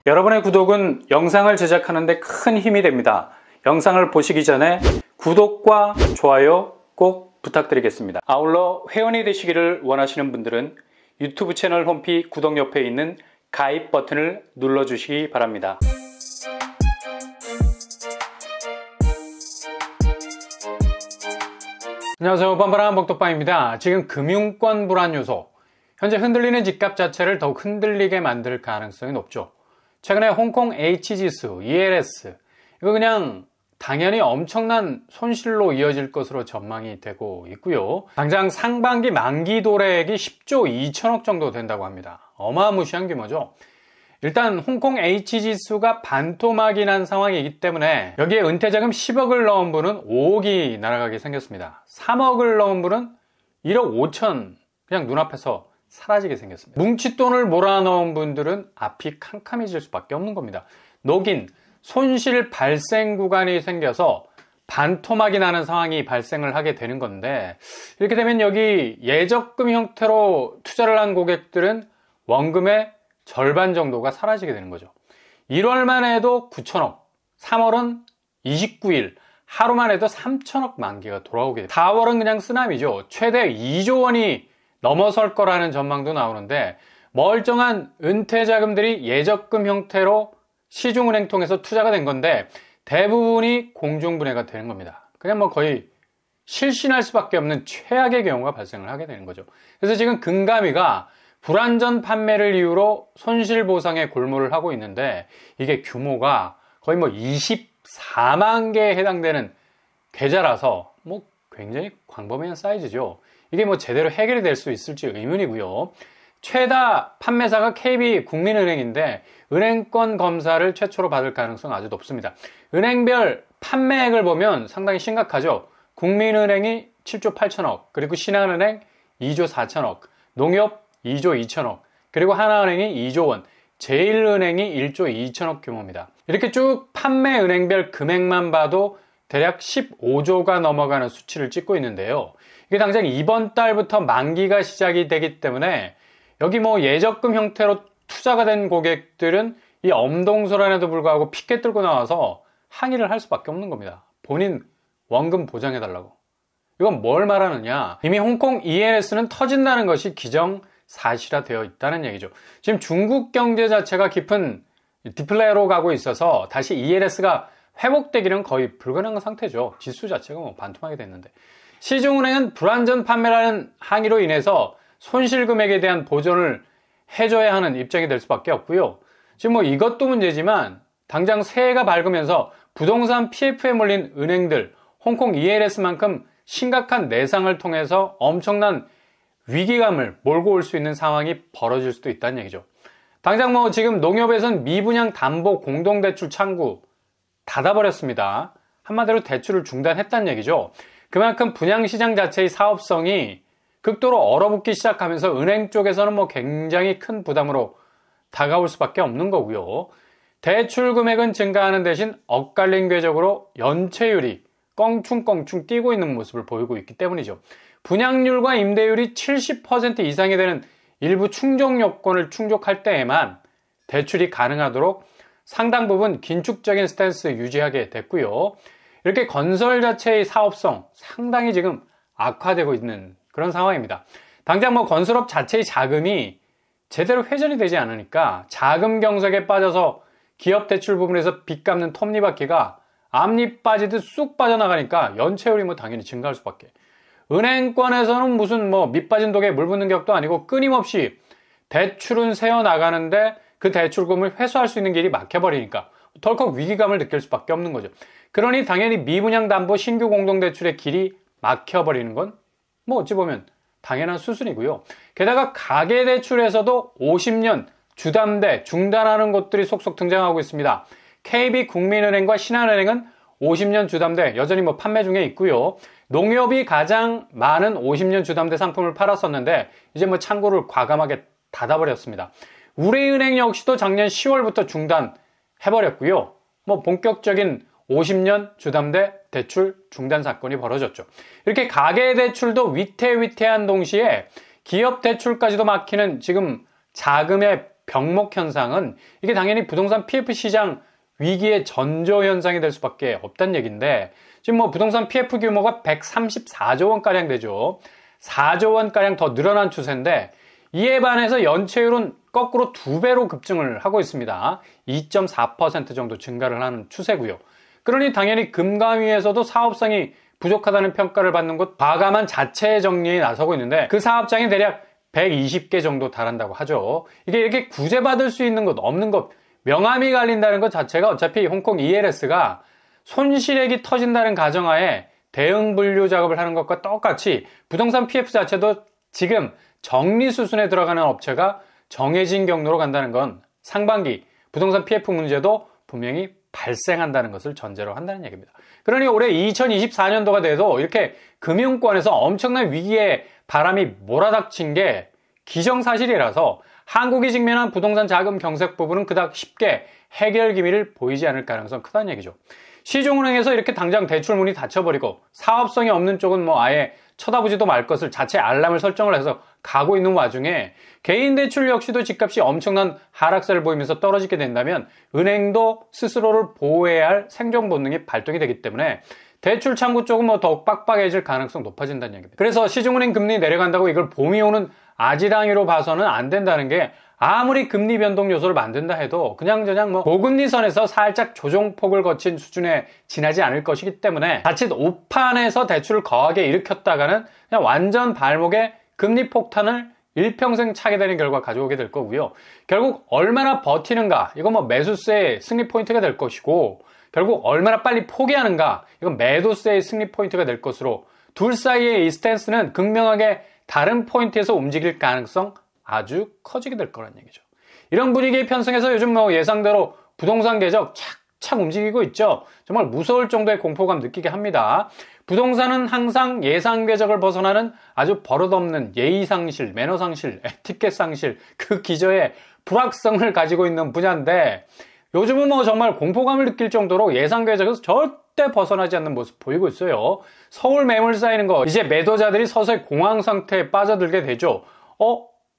여러분의 구독은 영상을 제작하는 데 큰 힘이 됩니다. 영상을 보시기 전에 구독과 좋아요 꼭 부탁드리겠습니다. 아울러 회원이 되시기를 원하시는 분들은 유튜브 채널 홈피 구독 옆에 있는 가입 버튼을 눌러주시기 바랍니다. 안녕하세요, 뻔뻔한 복덕방입니다. 지금 금융권 불안 요소, 현재 흔들리는 집값 자체를 더욱 흔들리게 만들 가능성이 높죠. 최근에 홍콩 H지수, ELS, 이거 그냥 당연히 엄청난 손실로 이어질 것으로 전망이 되고 있고요. 당장 상반기 만기 도래액이 10조 2천억 정도 된다고 합니다. 어마무시한 규모죠. 일단 홍콩 H지수가 반토막이 난 상황이기 때문에 여기에 은퇴자금 10억을 넣은 분은 5억이 날아가게 생겼습니다. 3억을 넣은 분은 1억 5천 그냥 눈앞에서 사라지게 생겼습니다. 뭉칫돈을 몰아넣은 분들은 앞이 캄캄해질 수밖에 없는 겁니다. 녹인 손실 발생 구간이 생겨서 반토막이 나는 상황이 발생을 하게 되는 건데, 이렇게 되면 여기 예적금 형태로 투자를 한 고객들은 원금의 절반 정도가 사라지게 되는 거죠. 1월만 해도 9천억, 3월은 29일, 하루만 해도 3천억 만기가 돌아오게 됩니다. 4월은 그냥 쓰나미죠. 최대 2조 원이 넘어설 거라는 전망도 나오는데, 멀쩡한 은퇴자금들이 예적금 형태로 시중은행 통해서 투자가 된 건데 대부분이 공중분해가 되는 겁니다. 그냥 뭐 거의 실신할 수밖에 없는 최악의 경우가 발생을 하게 되는 거죠. 그래서 지금 금감위가 불안전 판매를 이유로 손실보상에 골몰을 하고 있는데, 이게 규모가 거의 뭐 24만 개에 해당되는 계좌라서 뭐 굉장히 광범위한 사이즈죠. 이게 뭐 제대로 해결이 될 수 있을지 의문이고요. 최다 판매사가 KB국민은행인데 은행권 검사를 최초로 받을 가능성은 아주 높습니다. 은행별 판매액을 보면 상당히 심각하죠. 국민은행이 7조 8천억, 그리고 신한은행 2조 4천억, 농협 2조 2천억, 그리고 하나은행이 2조 원, 제일은행이 1조 2천억 규모입니다. 이렇게 쭉 판매 은행별 금액만 봐도 대략 15조가 넘어가는 수치를 찍고 있는데요. 이게 당장 이번 달부터 만기가 시작이 되기 때문에 여기 뭐 예적금 형태로 투자가 된 고객들은 이 엄동설안에도 불구하고 피켓 들고 나와서 항의를 할 수밖에 없는 겁니다. 본인 원금 보장해달라고. 이건 뭘 말하느냐? 이미 홍콩 ELS는 터진다는 것이 기정사실화되어 있다는 얘기죠. 지금 중국 경제 자체가 깊은 디플레로 가고 있어서 다시 ELS가 회복되기는 거의 불가능한 상태죠. 지수 자체가 뭐 반토막이 됐는데. 시중은행은 불안전 판매라는 항의로 인해서 손실 금액에 대한 보전을 해줘야 하는 입장이 될 수밖에 없고요. 지금 뭐 이것도 문제지만 당장 새해가 밝으면서 부동산 PF에 몰린 은행들, 홍콩 ELS만큼 심각한 내상을 통해서 엄청난 위기감을 몰고 올 수 있는 상황이 벌어질 수도 있다는 얘기죠. 당장 뭐 지금 농협에선 미분양 담보 공동대출 창구 닫아버렸습니다. 한마디로 대출을 중단했다는 얘기죠. 그만큼 분양시장 자체의 사업성이 극도로 얼어붙기 시작하면서 은행 쪽에서는 뭐 굉장히 큰 부담으로 다가올 수밖에 없는 거고요. 대출 금액은 증가하는 대신 엇갈린 궤적으로 연체율이 껑충껑충 뛰고 있는 모습을 보이고 있기 때문이죠. 분양률과 임대율이 70% 이상이 되는 일부 충족 요건을 충족할 때에만 대출이 가능하도록 상당 부분 긴축적인 스탠스 유지하게 됐고요. 이렇게 건설 자체의 사업성 상당히 지금 악화되고 있는 그런 상황입니다. 당장 뭐 건설업 자체의 자금이 제대로 회전이 되지 않으니까 자금 경색에 빠져서 기업 대출 부분에서 빚 갚는 톱니바퀴가 앞니 빠지듯 쑥 빠져나가니까 연체율이 뭐 당연히 증가할 수밖에. 은행권에서는 무슨 뭐 밑 빠진 독에 물 붓는 격도 아니고 끊임없이 대출은 세어 나가는데 그 대출금을 회수할 수 있는 길이 막혀버리니까 덜컥 위기감을 느낄 수밖에 없는 거죠. 그러니 당연히 미분양 담보 신규 공동대출의 길이 막혀버리는 건 뭐 어찌 보면 당연한 수순이고요. 게다가 가계대출에서도 50년 주담대 중단하는 곳들이 속속 등장하고 있습니다. KB국민은행과 신한은행은 50년 주담대 여전히 뭐 판매 중에 있고요. 농협이 가장 많은 50년 주담대 상품을 팔았었는데 이제 뭐 창구를 과감하게 닫아버렸습니다. 우리은행 역시도 작년 10월부터 중단해버렸고요. 뭐 본격적인 50년 주담대 대출 중단 사건이 벌어졌죠. 이렇게 가계대출도 위태위태한 동시에 기업 대출까지도 막히는 지금 자금의 병목 현상은 이게 당연히 부동산 PF 시장 위기의 전조 현상이 될 수밖에 없다는 얘기인데, 지금 뭐 부동산 PF 규모가 134조 원가량 되죠. 4조 원가량 더 늘어난 추세인데, 이에 반해서 연체율은 거꾸로 2배로 급증을 하고 있습니다. 2.4% 정도 증가를 하는 추세고요. 그러니 당연히 금감위에서도 사업성이 부족하다는 평가를 받는 곳 과감한 자체 정리에 나서고 있는데, 그 사업장이 대략 120개 정도 달한다고 하죠. 이게 이렇게 구제받을 수 있는 것, 없는 것, 명암이 갈린다는 것 자체가 어차피 홍콩 ELS가 손실액이 터진다는 가정하에 대응 분류 작업을 하는 것과 똑같이 부동산 PF 자체도 지금 정리 수순에 들어가는 업체가 정해진 경로로 간다는 건 상반기 부동산 PF 문제도 분명히 발생한다는 것을 전제로 한다는 얘기입니다. 그러니 올해 2024년도가 돼도 이렇게 금융권에서 엄청난 위기의 바람이 몰아닥친 게 기정사실이라서 한국이 직면한 부동산 자금 경색 부분은 그닥 쉽게 해결 기미를 보이지 않을 가능성이 크다는 얘기죠. 시중은행에서 이렇게 당장 대출문이 닫혀버리고 사업성이 없는 쪽은 뭐 아예 쳐다보지도 말 것을 자체 알람을 설정을 해서 가고 있는 와중에 개인 대출 역시도 집값이 엄청난 하락세를 보이면서 떨어지게 된다면 은행도 스스로를 보호해야 할 생존 본능이 발동이 되기 때문에 대출 창구 쪽은 뭐 더욱 빡빡해질 가능성 높아진다는 얘기입니다. 그래서 시중은행 금리 내려간다고 이걸 봄이 오는 아지랑이로 봐서는 안 된다는 게, 아무리 금리 변동 요소를 만든다 해도 그냥저냥 뭐 고금리 선에서 살짝 조정폭을 거친 수준에 지나지 않을 것이기 때문에 자칫 오판에서 대출을 거하게 일으켰다가는 그냥 완전 발목에 금리 폭탄을 일평생 차게 되는 결과 가져오게 될 거고요. 결국 얼마나 버티는가, 이건 뭐 매수세의 승리 포인트가 될 것이고, 결국 얼마나 빨리 포기하는가, 이건 매도세의 승리 포인트가 될 것으로, 둘 사이의 이 스탠스는 극명하게 다른 포인트에서 움직일 가능성 아주 커지게 될 거란 얘기죠. 이런 분위기의 편성에서 요즘 뭐 예상대로 부동산 궤적 착착 움직이고 있죠. 정말 무서울 정도의 공포감 느끼게 합니다. 부동산은 항상 예상 궤적을 벗어나는 아주 버릇없는 예의상실, 매너상실, 에티켓상실, 그 기저의 불확성을 가지고 있는 분야인데, 요즘은 뭐 정말 공포감을 느낄 정도로 예상 궤적에서 절대 벗어나지 않는 모습 보이고 있어요. 서울 매물 쌓이는 거, 이제 매도자들이 서서히 공황 상태에 빠져들게 되죠.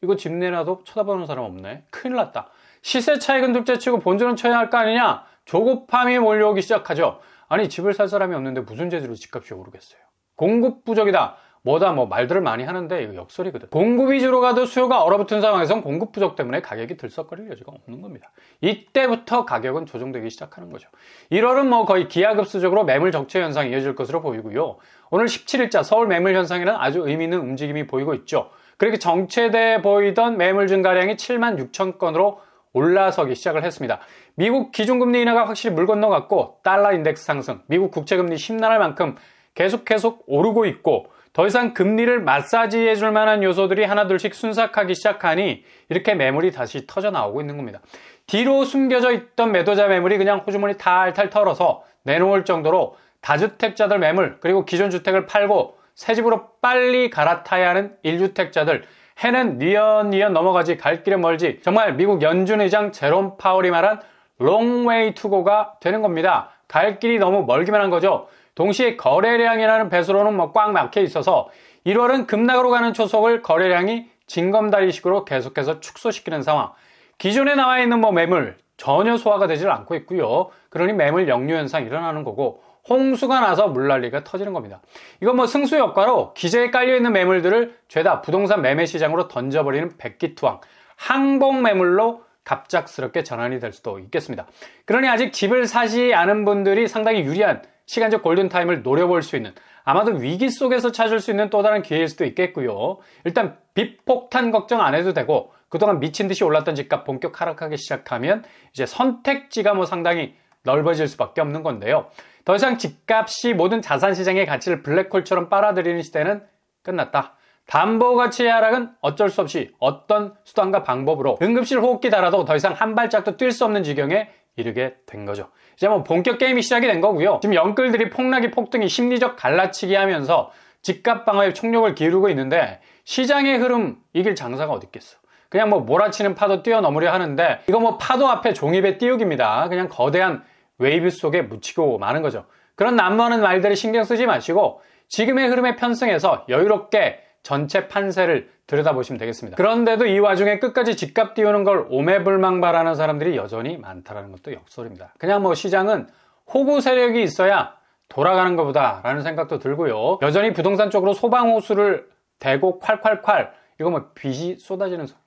이거 집 내놔도 쳐다보는 사람 없네. 큰일 났다. 시세 차익은 둘째치고 본전은 쳐야 할 거 아니냐? 조급함이 몰려오기 시작하죠. 아니, 집을 살 사람이 없는데 무슨 재주로 집값이 오르겠어요. 공급 부족이다. 뭐다 뭐 말들을 많이 하는데 이거 역설이거든. 공급 위주로 가도 수요가 얼어붙은 상황에선 공급 부족 때문에 가격이 들썩거릴 여지가 없는 겁니다. 이때부터 가격은 조정되기 시작하는 거죠. 1월은 뭐 거의 기하급수적으로 매물 적체 현상이 이어질 것으로 보이고요. 오늘 17일자 서울 매물 현상에는 아주 의미 있는 움직임이 보이고 있죠. 그렇게 정체돼 보이던 매물 증가량이 7만 6천 건으로 올라서기 시작을 했습니다. 미국 기준금리 인하가 확실히 물 건너갔고, 달러 인덱스 상승, 미국 국채금리 심란할 만큼 계속 오르고 있고, 더 이상 금리를 마사지해 줄 만한 요소들이 하나둘씩 순삭하기 시작하니 이렇게 매물이 다시 터져 나오고 있는 겁니다. 뒤로 숨겨져 있던 매도자 매물이 그냥 호주머니 탈탈 털어서 내놓을 정도로 다주택자들 매물, 그리고 기존 주택을 팔고 새 집으로 빨리 갈아타야 하는 1주택자들, 해는 니언 넘어가지 갈 길은 멀지, 정말 미국 연준 의장 제롬 파월이 말한 long way to go가 되는 겁니다. 갈 길이 너무 멀기만 한 거죠. 동시에 거래량이라는 배수로는 뭐 꽉 막혀 있어서 1월은 급락으로 가는 초석을 거래량이 징검다리식으로 계속해서 축소시키는 상황. 기존에 나와 있는 뭐 매물 전혀 소화가 되질 않고 있고요. 그러니 매물 역류 현상이 일어나는 거고, 홍수가 나서 물난리가 터지는 겁니다. 이건 뭐 승수 효과로 기저에 깔려있는 매물들을 죄다 부동산 매매 시장으로 던져버리는 백기투항, 항복 매물로 갑작스럽게 전환이 될 수도 있겠습니다. 그러니 아직 집을 사지 않은 분들이 상당히 유리한 시간적 골든타임을 노려볼 수 있는, 아마도 위기 속에서 찾을 수 있는 또 다른 기회일 수도 있겠고요. 일단 빚폭탄 걱정 안 해도 되고, 그동안 미친 듯이 올랐던 집값 본격 하락하기 시작하면 이제 선택지가 뭐 상당히 넓어질 수밖에 없는 건데요. 더 이상 집값이 모든 자산시장의 가치를 블랙홀처럼 빨아들이는 시대는 끝났다. 담보가치의 하락은 어쩔 수 없이 어떤 수단과 방법으로 응급실 호흡기 달아도 더 이상 한 발짝도 뛸 수 없는 지경에 이르게 된 거죠. 이제 뭐 본격 게임이 시작이 된 거고요. 지금 영끌들이 폭락이 폭등이 심리적 갈라치기 하면서 집값 방어에 총력을 기울이고 있는데, 시장의 흐름 이길 장사가 어디 있겠어. 그냥 뭐 몰아치는 파도 뛰어넘으려 하는데, 이거 뭐 파도 앞에 종이배 띄우기입니다. 그냥 거대한 웨이브 속에 묻히고 마는 거죠. 그런 난무하는 말들을 신경 쓰지 마시고 지금의 흐름에 편승해서 여유롭게 전체 판세를 들여다보시면 되겠습니다. 그런데도 이 와중에 끝까지 집값 띄우는 걸 오매불망바라는 사람들이 여전히 많다는 것도 역설입니다. 그냥 뭐 시장은 호구 세력이 있어야 돌아가는 것보다 라는 생각도 들고요. 여전히 부동산 쪽으로 소방호수를 대고 콸콸콸, 이거 뭐 빚이 쏟아지는 소리.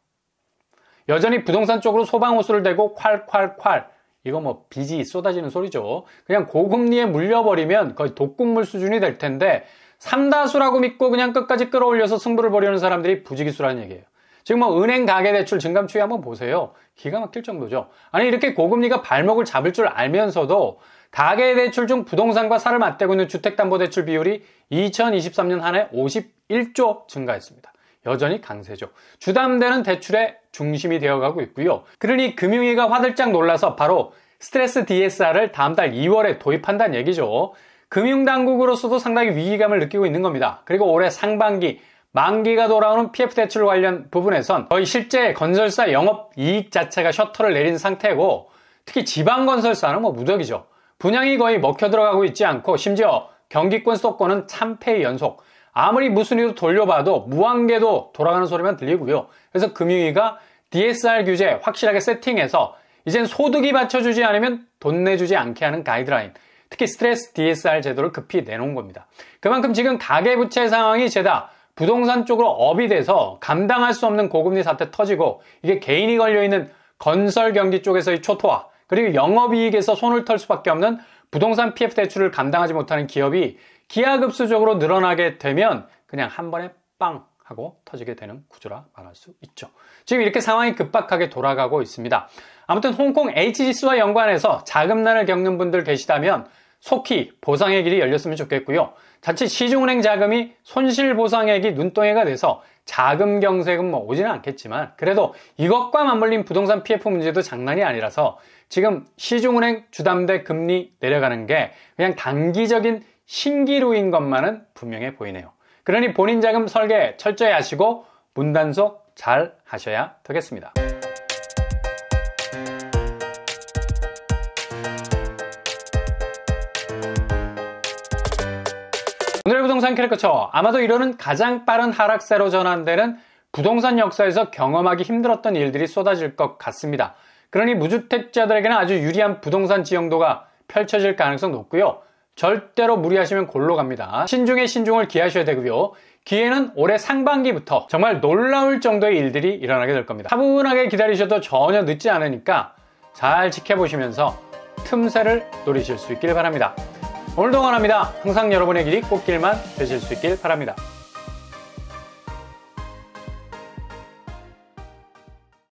여전히 부동산 쪽으로 소방호수를 대고 콸콸콸, 이거 뭐 빚이 쏟아지는 소리죠. 그냥 고금리에 물려버리면 거의 독극물 수준이 될 텐데 삼다수라고 믿고 그냥 끝까지 끌어올려서 승부를 벌이는 사람들이 부지기수라는 얘기예요. 지금 뭐 은행 가계대출 증감 추이 한번 보세요. 기가 막힐 정도죠. 아니 이렇게 고금리가 발목을 잡을 줄 알면서도 가계대출 중 부동산과 살을 맞대고 있는 주택담보대출 비율이 2023년 한 해 51조 증가했습니다. 여전히 강세죠. 주담대는 대출의 중심이 되어가고 있고요. 그러니 금융위가 화들짝 놀라서 바로 스트레스 DSR을 다음 달 2월에 도입한다는 얘기죠. 금융당국으로서도 상당히 위기감을 느끼고 있는 겁니다. 그리고 올해 상반기 만기가 돌아오는 PF대출 관련 부분에선 거의 실제 건설사 영업이익 자체가 셔터를 내린 상태고, 특히 지방건설사는 뭐 무덕이죠. 분양이 거의 먹혀 들어가고 있지 않고 심지어 경기권 수도권은 참패의 연속. 아무리 무슨 이유로 돌려봐도 무한궤도 돌아가는 소리만 들리고요. 그래서 금융위가 DSR 규제 확실하게 세팅해서 이젠 소득이 받쳐주지 않으면 돈 내주지 않게 하는 가이드라인, 특히 스트레스 DSR 제도를 급히 내놓은 겁니다. 그만큼 지금 가계부채 상황이 죄다 부동산 쪽으로 업이 돼서 감당할 수 없는 고금리 사태 터지고, 이게 개인이 걸려있는 건설 경기 쪽에서의 초토화, 그리고 영업이익에서 손을 털 수밖에 없는 부동산 PF 대출을 감당하지 못하는 기업이 기하급수적으로 늘어나게 되면 그냥 한 번에 빵 하고 터지게 되는 구조라 말할 수 있죠. 지금 이렇게 상황이 급박하게 돌아가고 있습니다. 아무튼 홍콩 H지수와 연관해서 자금난을 겪는 분들 계시다면 속히 보상의 길이 열렸으면 좋겠고요. 자칫 시중은행 자금이 손실보상액이 눈덩이가 돼서 자금 경색은 뭐 오지는 않겠지만, 그래도 이것과 맞물린 부동산 PF 문제도 장난이 아니라서 지금 시중은행 주담대 금리 내려가는 게 그냥 단기적인 신기루인 것만은 분명해 보이네요. 그러니 본인 자금 설계 철저히 하시고 문단속 잘 하셔야 되겠습니다. 오늘의 부동산 캐릭터처, 아마도 이러는 가장 빠른 하락세로 전환되는 부동산 역사에서 경험하기 힘들었던 일들이 쏟아질 것 같습니다. 그러니 무주택자들에게는 아주 유리한 부동산 지형도가 펼쳐질 가능성 높고요. 절대로 무리하시면 골로 갑니다. 신중에 신중을 기하셔야 되고요. 기회는 올해 상반기부터 정말 놀라울 정도의 일들이 일어나게 될 겁니다. 차분하게 기다리셔도 전혀 늦지 않으니까 잘 지켜보시면서 틈새를 노리실 수 있길 바랍니다. 오늘도 응원합니다. 항상 여러분의 길이 꽃길만 되실 수 있길 바랍니다.